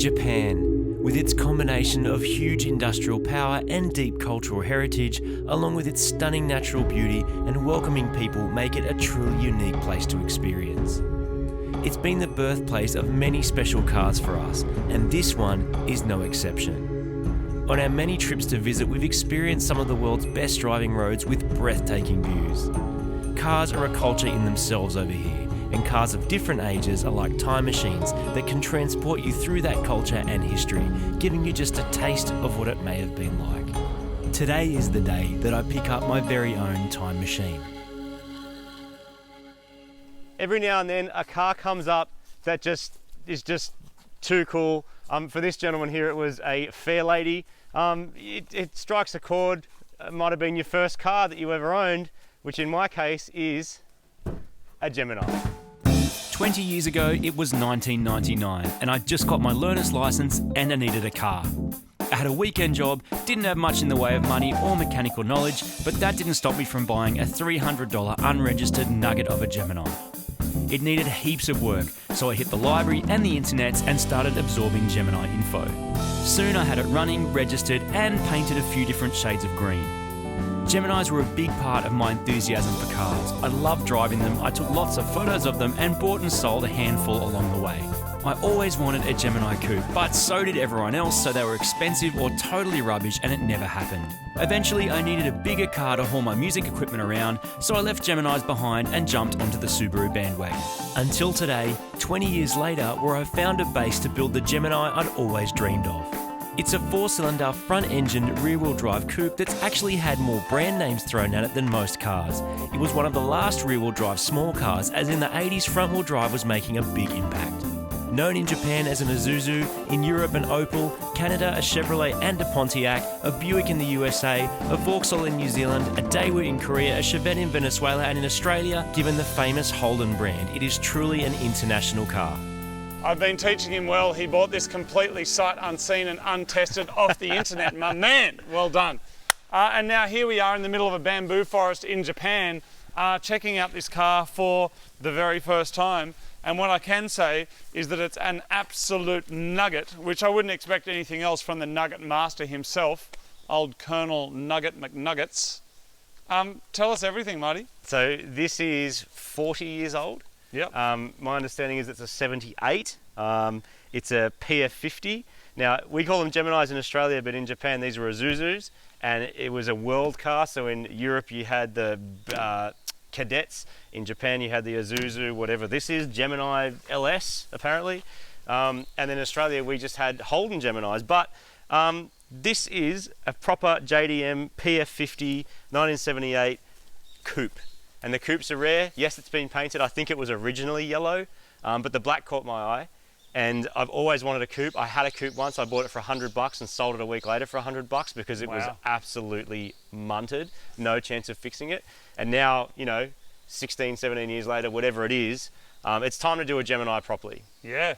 Japan, with its combination of huge industrial power and deep cultural heritage, along with its stunning natural beauty and welcoming people, make it a truly unique place to experience. It's been the birthplace of many special cars for us, and this one is no exception. On our many trips to visit, we've experienced some of the world's best driving roads with breathtaking views. Cars are a culture in themselves over here, and cars of different ages are like time machines that can transport you through that culture and history, giving you just a taste of what it may have been like. Today is the day that I pick up my very own time machine. Every now and then a car comes up that is just too cool. For this gentleman here, it was a Fair Lady. It strikes a chord. It might have been your first car that you ever owned, which in my case is a Gemini. 20 years ago, it was 1999, and I just got my learner's license and I needed a car. I had a weekend job, didn't have much in the way of money or mechanical knowledge, but that didn't stop me from buying a $300 unregistered nugget of a Gemini. It needed heaps of work, so I hit the library and the internet and started absorbing Gemini info. Soon I had it running, registered, and painted a few different shades of green. Geminis were a big part of my enthusiasm for cars. I loved driving them, I took lots of photos of them and bought and sold a handful along the way. I always wanted a Gemini coupe, but so did everyone else, so they were expensive or totally rubbish and it never happened. Eventually I needed a bigger car to haul my music equipment around, so I left Geminis behind and jumped onto the Subaru bandwagon. Until today, 20 years later, where I found a base to build the Gemini I'd always dreamed of. It's a 4-cylinder, front-engined, rear-wheel drive coupe that's actually had more brand names thrown at it than most cars. It was one of the last rear-wheel drive small cars, as in the 80s front-wheel drive was making a big impact. Known in Japan as an Isuzu, in Europe an Opel, Canada a Chevrolet and a Pontiac, a Buick in the USA, a Vauxhall in New Zealand, a Daewoo in Korea, a Chevette in Venezuela, and in Australia, given the famous Holden brand, it is truly an international car. I've been teaching him well. He bought this completely sight unseen and untested off the internet. My man, well done. And now here we are in the middle of a bamboo forest in Japan, checking out this car for the very first time. And what I can say is that it's an absolute nugget, which I wouldn't expect anything else from the nugget master himself, old Colonel Nugget McNuggets. Tell us everything, Marty. So this is 40 years old. Yep. My understanding is it's a 78. It's a PF50. Now, we call them Geminis in Australia, but in Japan these were Isuzus, and it was a world car. So in Europe you had the Cadets. In Japan you had the Isuzu, whatever this is, Gemini LS apparently. And then in Australia we just had Holden Geminis. But this is a proper JDM PF50 1978 coupe. And the coupes are rare. Yes, it's been painted. I think it was originally yellow, but the black caught my eye. And I've always wanted a coupe. I had a coupe once. I bought it for $100 and sold it a week later for $100 because it was absolutely munted. No chance of fixing it. And now, 16, 17 years later, whatever it is, it's time to do a Gemini properly. Yeah,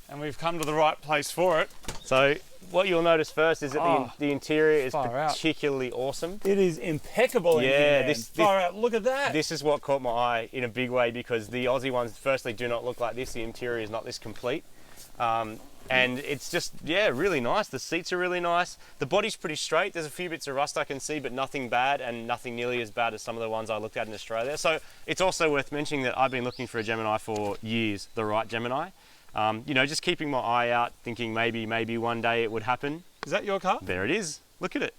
and we've come to the right place for it. So what you'll notice first is that the interior is particularly awesome. It is impeccable. Yeah, far out. Look at that. This is what caught my eye in a big way because the Aussie ones, firstly, do not look like this. The interior is not this complete. And it's just, really nice. The seats are really nice. The body's pretty straight. There's a few bits of rust I can see, but nothing bad and nothing nearly as bad as some of the ones I looked at in Australia. So it's also worth mentioning that I've been looking for a Gemini for years, the right Gemini. Just keeping my eye out, thinking maybe one day it would happen. Is that your car? There it is. Look at it.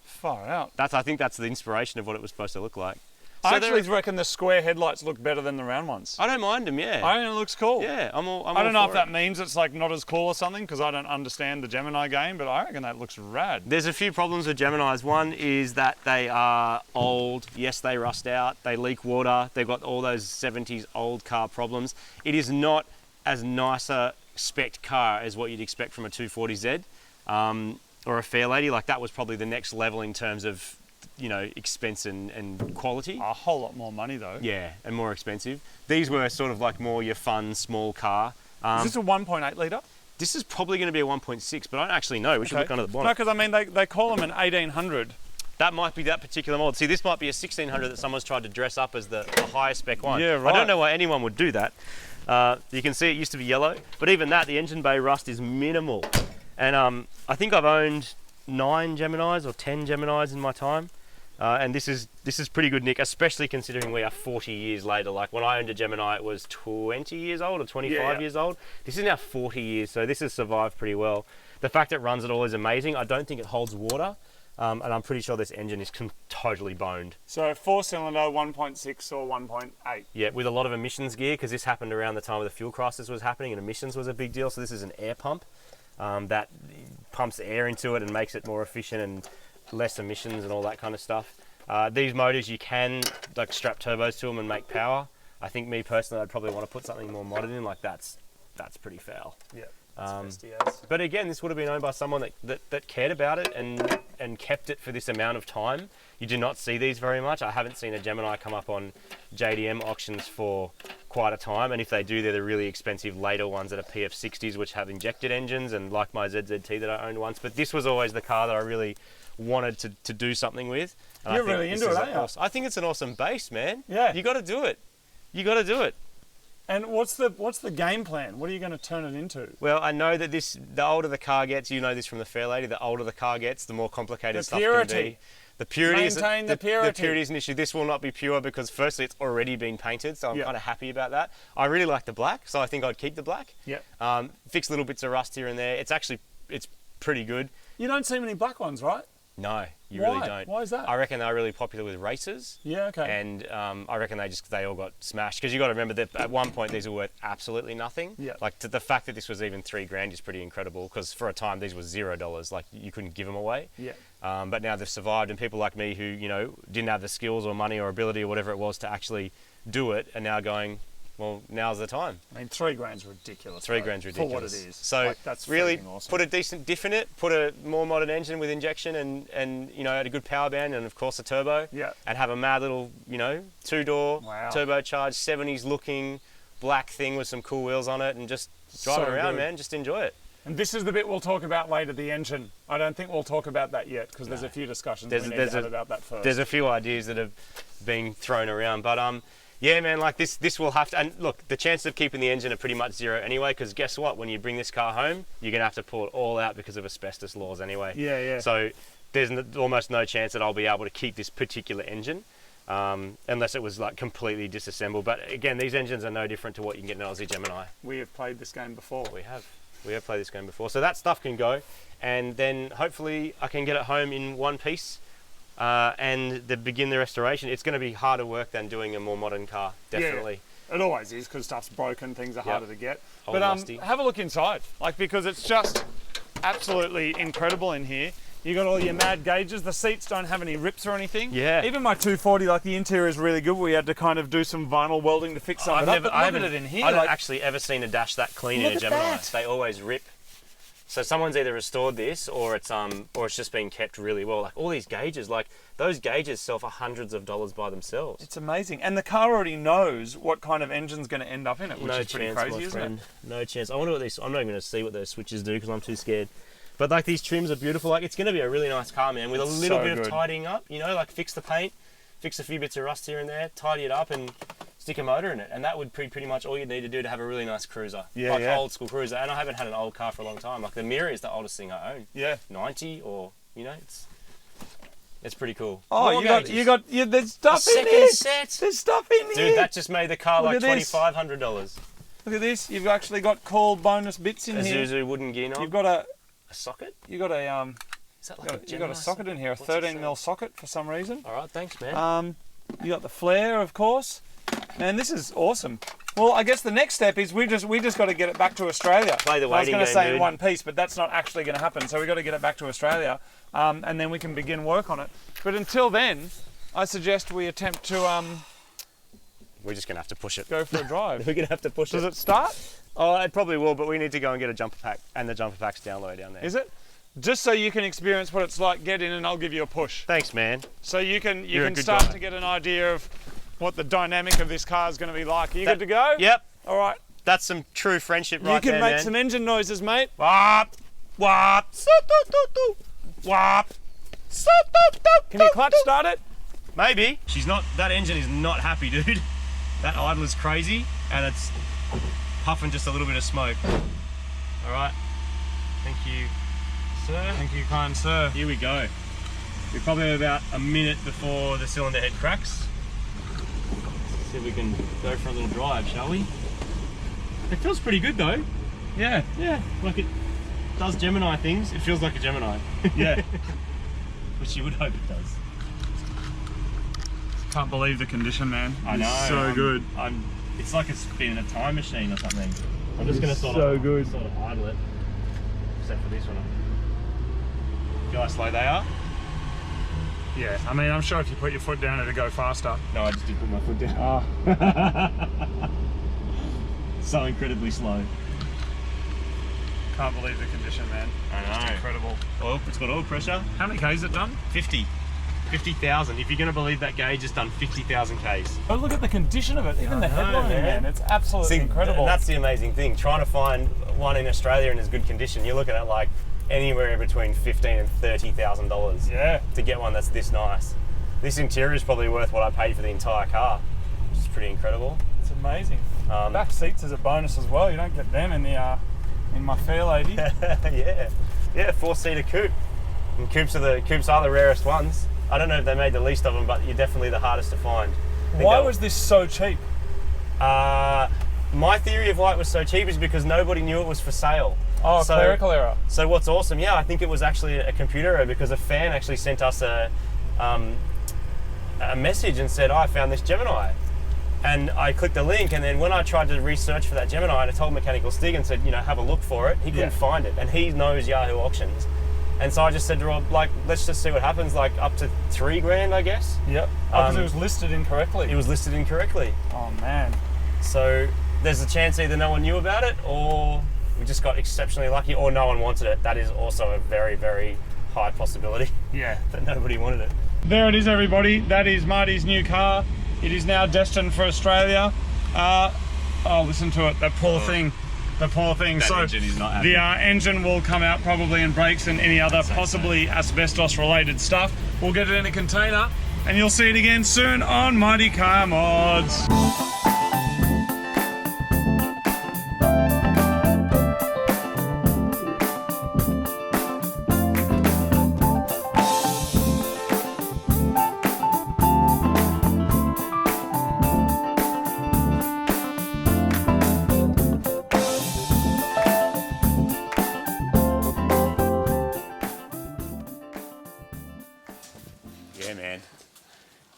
Far out. I think that's the inspiration of what it was supposed to look like. I actually reckon the square headlights look better than the round ones. I don't mind them, yeah. I think it looks cool. Yeah, I'm all I don't know if that it. means it's like not as cool or something because I don't understand the Gemini game, but I reckon that looks rad. There's a few problems with Geminis. One is that they are old. Yes, they rust out. They leak water. They've got all those 70s old car problems. It is not as nice a spec car as what you'd expect from a 240Z or a Fair Lady. Like that was probably the next level in terms of expense and quality. A whole lot more money though. Yeah, and more expensive. These were sort of like more your fun, small car. Is this a 1.8 litre? This is probably going to be a 1.6, but I don't actually know. We should look under the bonnet. No, because I mean, they call them an 1800. That might be that particular model. See, this might be a 1600 that someone's tried to dress up as the higher spec one. Yeah, right. I don't know why anyone would do that. You can see it used to be yellow, but even that, the engine bay rust is minimal. And I think I've owned 9 Geminis or 10 Geminis in my time. And this is pretty good, Nick, especially considering we are 40 years later. Like when I owned a Gemini, it was 20 years old or 25 years old. This is now 40 years, so this has survived pretty well. The fact it runs at all is amazing. I don't think it holds water, and I'm pretty sure this engine is totally boned. So 4-cylinder, 1.6 or 1.8. Yeah, with a lot of emissions gear, because this happened around the time of the fuel crisis was happening, and emissions was a big deal. So this is an air pump that pumps air into it and makes it more efficient and less emissions and all that kind of stuff. These motors, you can like strap turbos to them and make power. I think me personally, I'd probably want to put something more modern in. Like that's pretty foul. Yeah. But again, this would have been owned by someone that cared about it and kept it for this amount of time. You do not see these very much. I haven't seen a Gemini come up on JDM auctions for quite a time, and if they do, they're the really expensive later ones that are PF60s, which have injected engines, and like my ZZT that I owned once. But this was always the car that I really wanted to do something with. And You're really into it, aren't you? I think it's an awesome base, man. Yeah. You got to do it. You got to do it. And what's the game plan? What are you going to turn it into? Well, I know that the older the car gets, you know this from the Fair Lady, the older the car gets, the more complicated stuff can be. The purity Maintain the purity. The purity is an issue. This will not be pure because firstly it's already been painted, so I'm kind of happy about that. I really like the black, so I think I'd keep the black. Yeah. Fix little bits of rust here and there. It's pretty good. You don't see many black ones, right? No, you really don't. Why is that? I reckon they're really popular with racers. Yeah, okay. And I reckon they all got smashed because you got to remember that at one point these were worth absolutely nothing. Yeah. Like the fact that this was even $3,000 is pretty incredible because for a time these were $0. Like you couldn't give them away. Yeah. But now they've survived, and people like me who didn't have the skills or money or ability or whatever it was to actually do it are now going, well, now's the time. I mean, $3,000's ridiculous. $3,000's ridiculous. For what it is. So that's really awesome. put a decent diff in it, put a more modern engine with injection and a good power band and of course a turbo. Yeah. And have a mad little, 2-door, Wow. turbocharged, 70s looking black thing with some cool wheels on it and just drive it around, man. Just enjoy it. And this is the bit we'll talk about later, the engine. I don't think we'll talk about that yet because there's a few discussions we need to have about that first. There's a few ideas that have been thrown around, but yeah, man, like this will have to, and look, the chances of keeping the engine are pretty much zero anyway, because guess what? When you bring this car home, you're going to have to pull it all out because of asbestos laws anyway. Yeah, yeah. So there's almost no chance that I'll be able to keep this particular engine unless it was like completely disassembled. But again, these engines are no different to what you can get in an Aussie Gemini. We have played this game before. We have played this game before. So that stuff can go, and then hopefully I can get it home in one piece. And begin the restoration. It's going to be harder work than doing a more modern car, definitely. Yeah, it always is because stuff's broken, things are harder to get. Old But rusty. have a look inside, because it's just absolutely incredible in here. You got all your mad gauges. The seats don't have any rips or anything. Yeah. Even my 240, the interior is really good. We had to kind of do some vinyl welding to fix some of it up. But look at it in here. I haven't actually ever seen a dash that clean in a Gemini. that. They always rip. So someone's either restored this or it's just been kept really well. Like all these gauges, like those gauges sell for hundreds of dollars by themselves. It's amazing. And the car already knows what kind of engine's going to end up in it, which is pretty crazy, isn't it? No chance. I wonder what these, I'm not even going to see what those switches do because I'm too scared. But like these trims are beautiful. Like it's going to be a really nice car, man, with a little bit of tidying up, like fix the paint, fix a few bits of rust here and there, tidy it up and stick a motor in it, and that would be pretty much all you need to do to have a really nice cruiser, old school cruiser. And I haven't had an old car for a long time. Like the Mirror is the oldest thing I own. Yeah, 90 or it's pretty cool. Oh, there's stuff in here. There's stuff in here. Dude, that just made the car like $2,500. Look at this. You've actually got cool bonus bits in here. A Zuzu wooden gear knob. You've got a socket. You got a Is that like you got a socket in here, a 13mm socket for some reason. All right, thanks, man. You got the flare, of course. Man, this is awesome. Well, I guess the next step is we just got to get it back to Australia. Play the waiting game, I was going to say dude. in one piece, but that's not actually going to happen. So we got to get it back to Australia, and then we can begin work on it. But until then, I suggest we attempt to we're just gonna have to push it. Go for a drive. We're gonna have to push it. Does it start? Oh, it probably will, but we need to go and get a jumper pack, and the jumper pack's down low down there. Is it? Just so you can experience what it's like, get in and I'll give you a push. Thanks, man. So you can start to get an idea of what the dynamic of this car is going to be like. Are you good to go? Yep. All right. That's some true friendship right there, You can make man. some engine noises, mate. Wop, wop, wop. Can you clutch start it? Maybe. That engine is not happy, dude. That idle is crazy, and puffing just a little bit of smoke. All right. Thank you, sir. Thank you, kind sir. Here we go. We're probably about a minute before the cylinder head cracks. Let's see if we can go for a little drive, shall we? It feels pretty good though. Yeah. Yeah, like it does Gemini things. It feels like a Gemini. Yeah. Which you would hope it does. Can't believe the condition, man. I know. It's so good. It's like it's been in a time machine or something. I'm just going to sort of idle it. Except for this one. Feel how slow they are? Yeah, I mean, I'm sure if you put your foot down, it'll go faster. No, I just did put my foot down. Oh. So incredibly slow. Can't believe the condition, man. I know. Just incredible. Oil, it's got oil pressure. How many K's it done? 50,000. If you're going to believe that gauge has done 50,000 Ks. Oh, look at the condition of it. Even the know, headlining, man. It's absolutely See, incredible. That's the amazing thing. Trying to find one in Australia in as good condition, you're looking at like anywhere between $15,000 and $30,000 yeah. to get one that's this nice. This interior is probably worth what I paid for the entire car, which is pretty incredible. It's amazing. Um, Back seats is a bonus as well. You don't get them in the in my fair lady. yeah, four-seater coupe. And coupes are the rarest ones. I don't know if they made the least of them, but you're definitely the hardest to find. Why was this so cheap? My theory of why it was so cheap is because nobody knew it was for sale. Oh, clerical error. So what's awesome, yeah, I think it was actually a computer error because a fan actually sent us a message and said, I found this Gemini. And I clicked the link, and then when I tried to research for that Gemini, and I told Mechanical Stig and said, have a look for it, he couldn't find it, and he knows Yahoo Auctions. And so I just said to Rob, let's just see what happens, up to $3,000, I guess. Yep. Because it was listed incorrectly. It was listed incorrectly. Oh, man. So there's a chance either no one knew about it, or we just got exceptionally lucky, or no one wanted it. That is also a very, very high possibility. Yeah. That nobody wanted it. There it is, everybody. That is Marty's new car. It is now destined for Australia. Oh, listen to it. That poor thing. The poor thing. That engine is not happy. The engine will come out probably in brakes and any other possibly asbestos-related stuff. We'll get it in a container, and you'll see it again soon on Mighty Car Mods.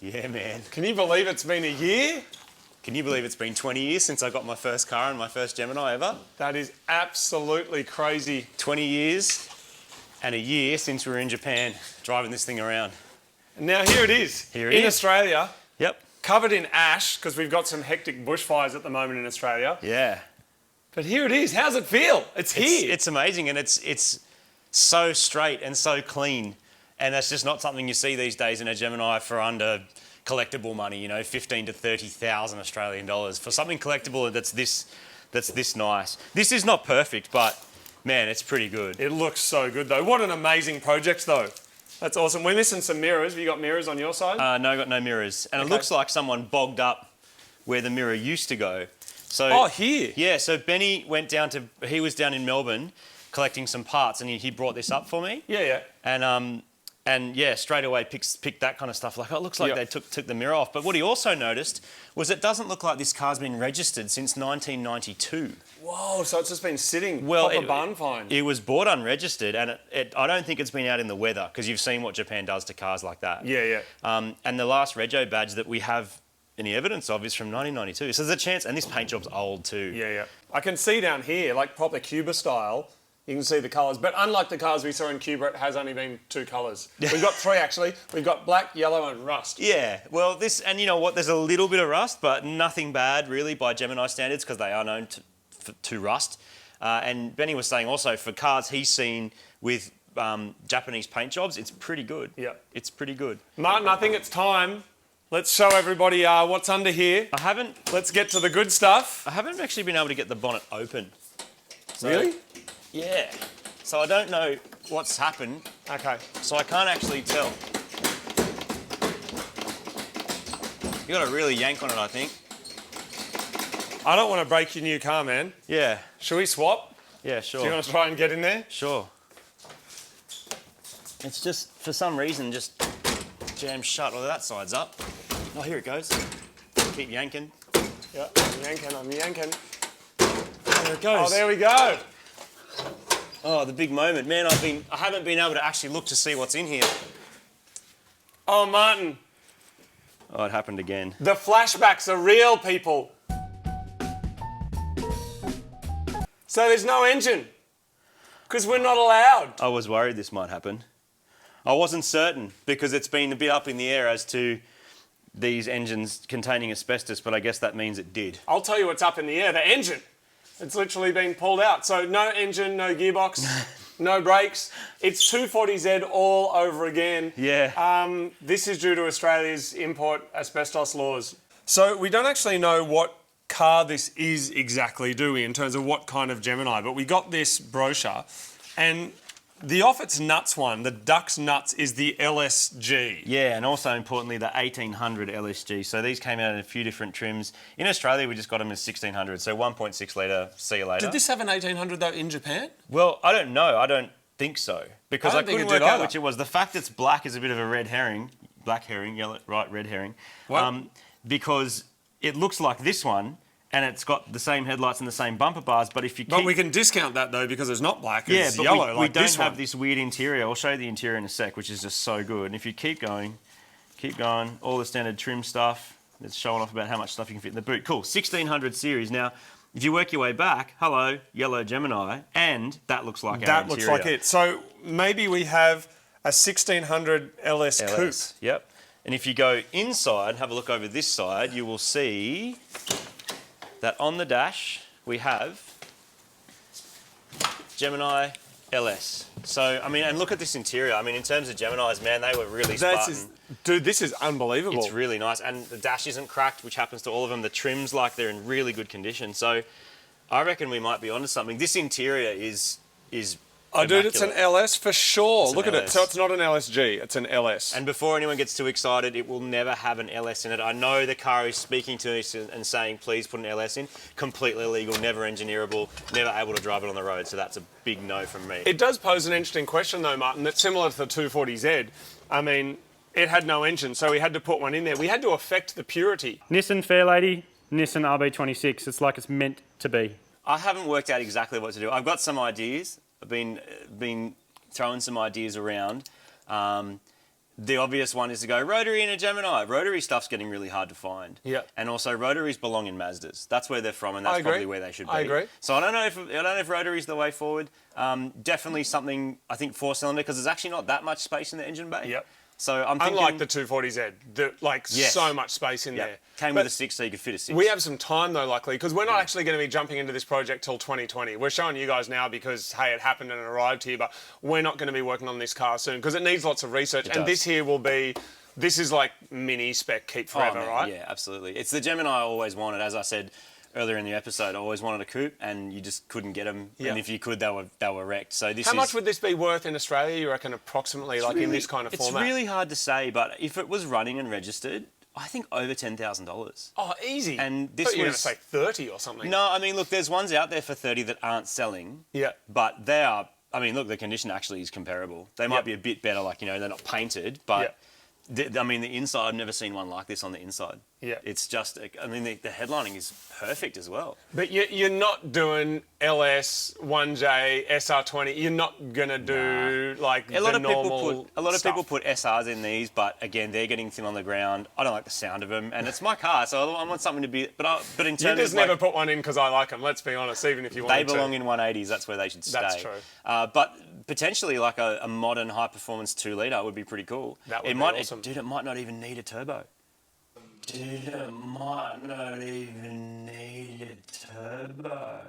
Yeah, man. Can you believe it's been a year? Can you believe it's been 20 years since I got my first car and my first Gemini ever? That is absolutely crazy. 20 years and a year since we were in Japan driving this thing around. Now here it is. Here it in is. Australia. Yep. Covered in ash, because we've got some hectic bushfires at the moment in Australia. Yeah. But here it is. How's it feel? It's here. It's amazing, and it's so straight and so clean. And that's just not something you see these days in a Gemini for under collectible money, 15 to 30,000 Australian dollars. For something collectible that's this nice. This is not perfect, but man, it's pretty good. It looks so good though. What an amazing project though. That's awesome. We're missing some mirrors. Have you got mirrors on your side? No, got no mirrors. And Okay. It looks like someone bogged up where the mirror used to go. So Oh, here? Yeah, so Benny he was down in Melbourne collecting some parts, and he brought this up for me. Yeah. And yeah, straight away picked that kind of stuff. It looks like they took the mirror off. But what he also noticed was it doesn't look like this car's been registered since 1992. Whoa, so it's just been sitting. Well, proper barn find. It was bought unregistered, and I don't think it's been out in the weather, because you've seen what Japan does to cars like that. Yeah. And the last rego badge that we have any evidence of is from 1992. So there's a chance, and this paint job's old too. Yeah. I can see down here, proper Cuba style, you can see the colours. But unlike the cars we saw in Cuba, it has only been 2 colours. We've got 3 actually. We've got black, yellow and rust. Yeah, well and you know what, there's a little bit of rust, but nothing bad really by Gemini standards, because they are known to rust. And Benny was saying also, for cars he's seen with Japanese paint jobs, it's pretty good. Yeah. It's pretty good. Martin, I think it's time. Let's show everybody what's under here. Let's get to the good stuff. I haven't actually been able to get the bonnet open. Really? Yeah. So I don't know what's happened. Okay. So I can't actually tell. You got to really yank on it, I think. I don't want to break your new car, man. Yeah. Should we swap? Yeah, sure. Do you want to try and get in there? Sure. It's just, for some reason, just jammed shut. Well, that side's up. Oh, here it goes. Keep yanking. Yeah, I'm yanking. There it goes. Oh, there we go. Oh, the big moment. Man, I haven't been able to actually look to see what's in here. Oh, Martin. Oh, it happened again. The flashbacks are real, people. So there's no engine. Because we're not allowed. I was worried this might happen. I wasn't certain because it's been a bit up in the air as to these engines containing asbestos, but I guess that means it did. I'll tell you what's up in the air, the engine. It's literally been pulled out. So no engine, no gearbox, no brakes. It's 240Z all over again. Yeah. This is due to Australia's import asbestos laws. So we don't actually know what car this is exactly, do we, in terms of what kind of Gemini, but we got this brochure and the off its nuts one, the Ducks Nuts, is the LSG. Yeah, and also importantly, the 1800 LSG. So these came out in a few different trims. In Australia, we just got them as 1600, so 1.6 litre, see you later. Did this have an 1800 though in Japan? Well, I don't know. I don't think so. Because I couldn't work out either. which it was. The fact it's black is a bit of a red herring. Black herring, yellow, right, red herring. What? Because it looks like this one, and it's got the same headlights and the same bumper bars, but if you keep... But we can discount that though because it's not black, yeah, it's but yellow we like don't this have one. this weird interior. I'll show you the interior in a sec, which is just so good. And if you keep going, all the standard trim stuff. It's showing off about how much stuff you can fit in the boot. Cool, 1600 series. Now, if you work your way back, hello, yellow Gemini, and that looks like our That interior. looks like it. So maybe we have a 1600 LS coupe. LS, yep. And if you go inside, have a look over this side, you will see that on the dash we have Gemini LS. So, I mean, and look at this interior. I mean, in terms of Geminis, man, they were really Spartan. Dude, this is unbelievable. It's really nice. And the dash isn't cracked, which happens to all of them. The trim's like they're in really good condition. So I reckon we might be onto something. This interior is Oh, dude, it's an LS for sure. Look at it. LS. So it's not an LSG, it's an LS. And before anyone gets too excited, it will never have an LS in it. I know the car is speaking to us and saying, please put an LS in. Completely illegal, never engineerable, never able to drive it on the road. So that's a big no from me. It does pose an interesting question though, Martin, that's similar to the 240Z. I mean, it had no engine, so we had to put one in there. We had to affect the purity. Nissan Fairlady, Nissan RB26. It's like it's meant to be. I haven't worked out exactly what to do. I've got some ideas. I've been throwing some ideas around. The obvious one is to go rotary in a Gemini. Rotary stuff's getting really hard to find. Yeah. And also rotaries belong in Mazdas. That's where they're from, and that's probably where they should be. I agree. So I don't know if rotary's the way forward. Definitely something, I think, 4-cylinder, because there's actually not that much space in the engine bay. Yep. So I'm thinking... Unlike the 240Z, Yes. so much space in there. Came with a 6, so you could fit a 6. We have some time though, luckily, because we're not actually going to be jumping into this project till 2020. We're showing you guys now because, hey, it happened and it arrived here, but we're not going to be working on this car soon because it needs lots of research. And this here will be, this is like mini spec, keep forever, man, right? Yeah, absolutely. It's the Gemini I always wanted. As I said earlier in the episode, I always wanted a coupe, and you just couldn't get them. Yeah. And if you could, they were wrecked. So this How much would this be worth in Australia, you reckon, approximately, like in this kind of format? It's really hard to say, but if it was running and registered, I think over $10,000. Oh, easy. And this I thought you were going was- to say 30 or something. No, I mean, look, there's ones out there for 30 that aren't selling. Yeah. But they are, I mean, look, the condition actually is comparable. They might Yep. be a bit better, like, they're not painted, but I mean, the inside, I've never seen one like this on the inside. Yeah. It's just, I mean, the headlining is perfect as well. But you're not doing LS, 1J, SR20. You're not going to do like A lot of normal people put SRs in these, but again, they're getting thin on the ground. I don't like the sound of them, and it's my car, so I want something to be. But in terms You just of never put one in because I like them. Let's be honest. Even if you want they to. belong in 180s. That's where they should stay. That's true. But potentially, like a modern high-performance 2-litre would be pretty cool. That would be awesome. Dude, it might not even need a turbo. Dude, it might not even need a turbo.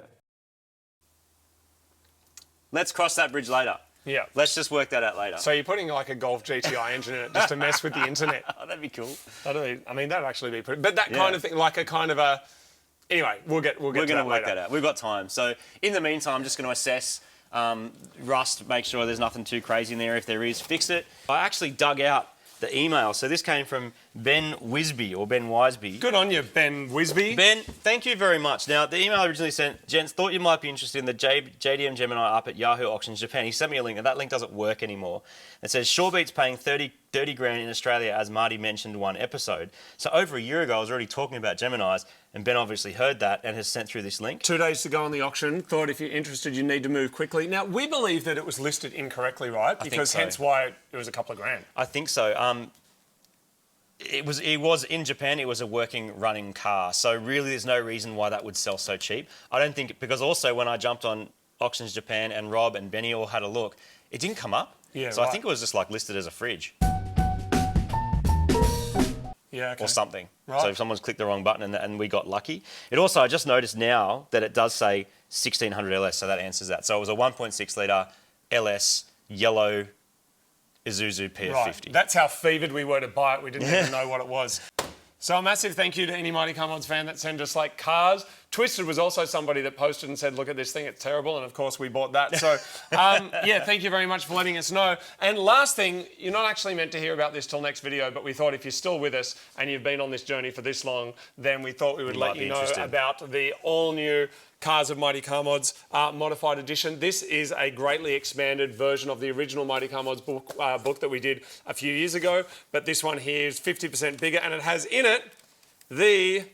Let's cross that bridge later. Yeah. Let's just work that out later. So you're putting like a Golf GTI engine in it just to mess with the internet. Oh, that'd be cool. That'd actually be pretty. But that kind of thing, like a kind of a. Anyway, we're going to work that out. We've got time. So in the meantime, I'm just going to assess rust, make sure there's nothing too crazy in there. If there is, fix it. I actually dug out the email. So this came from Ben Wisby or Ben Wisby. Good on you, Ben Wisby. Ben, thank you very much. Now, the email originally sent, gents, thought you might be interested in the JDM Gemini up at Yahoo Auctions Japan. He sent me a link, and that link doesn't work anymore. It says, Shorebeat's paying 30 grand in Australia, as Marty mentioned one episode. So over a year ago, I was already talking about Geminis, and Ben obviously heard that and has sent through this link. 2 days to go on the auction. Thought if you're interested, you need to move quickly. Now, we believe that it was listed incorrectly, right? Because so. hence why it was a couple of grand. I think so. It was in Japan. It was a working, running car. So really, there's no reason why that would sell so cheap. I don't think, because also when I jumped on Auctions Japan and Rob and Benny all had a look, it didn't come up. Yeah, so right. I think it was just like listed as a fridge Yeah, okay. or something. Right. So if someone's clicked the wrong button and we got lucky. It also, I just noticed now that it does say 1600 LS, so that answers that. So it was a 1.6 litre LS yellow Isuzu PF50. Right. That's how fevered we were to buy it. We didn't even know what it was. So a massive thank you to any Mighty Car Mods fan that sent us like cars. Twisted was also somebody that posted and said, look at this thing, it's terrible. And of course we bought that. So yeah, thank you very much for letting us know. And last thing, you're not actually meant to hear about this till next video, but we thought if you're still with us and you've been on this journey for this long, then we thought we would let you know about the all new Cars of Mighty Car Mods modified edition. This is a greatly expanded version of the original Mighty Car Mods book that we did a few years ago, but this one here is 50% bigger, and it has in it the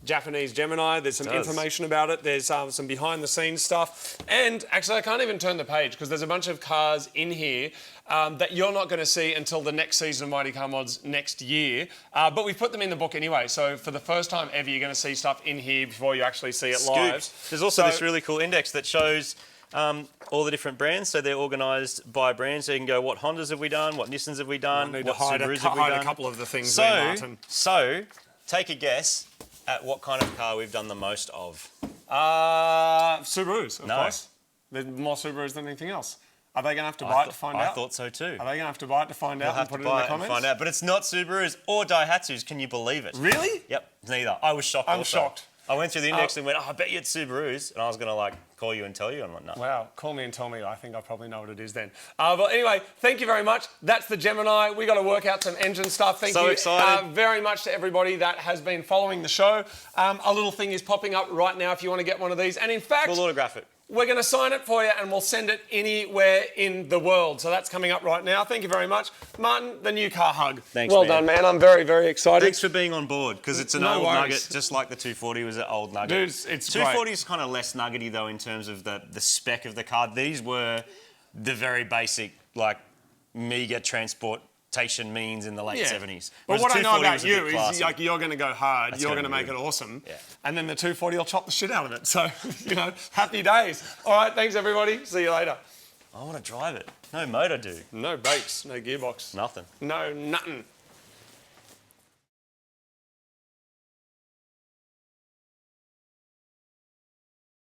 Japanese Gemini. There's some information about it. There's some behind the scenes stuff. And actually, I can't even turn the page because there's a bunch of cars in here that you're not going to see until the next season of Mighty Car Mods next year. But we've put them in the book anyway. So for the first time ever, you're going to see stuff in here before you actually see it live. There's also this really cool index that shows all the different brands. So they're organised by brand. So you can go, what Hondas have we done? What Nissans have we done? I need what to hide, Subarus have we done? a couple of the things there, Martin. So, take a guess at what kind of car we've done the most of. Subarus, of course. There's more Subarus than anything else. Are they going to have to buy it to find out? I thought so too. Are they going to have to buy it to find out and put it in the comments? Find out. But it's not Subarus or Daihatsus. Can you believe it? Really? Yep, neither. I was shocked. I'm shocked. I went through the index and went, I bet you it's Subarus. And I was going to like call you and tell you. And I'm like, no. Wow, call me and tell me. I think I probably know what it is then. But anyway, thank you very much. That's the Gemini. We got to work out some engine stuff. Thank you excited. very much to everybody that has been following the show. A little thing is popping up right now if you want to get one of these. And in fact, We'll autograph it. we're going to sign it for you and we'll send it anywhere in the world. So that's coming up right now. Thank you very much. Martin, the new car hug. Thanks, well man. done, man. I'm very, very excited. Thanks for being on board, because it's an No old worries. nugget, just like the 240 was an old nugget. Dude, it's 240 is kind of less nuggety, though, in terms of the spec of the car. These were the very basic, like, meager transportation means in the late 70s. But Whereas what I know 240 about was a you bit is classy. like you're going to go hard, That's you're gonna going to be make it good. awesome, Yeah. and then the 240 will chop the shit out of it. So, you know, happy days. All right, thanks everybody. See you later. I want to drive it. No motor, dude. No brakes, no gearbox. Nothing. No, nothing.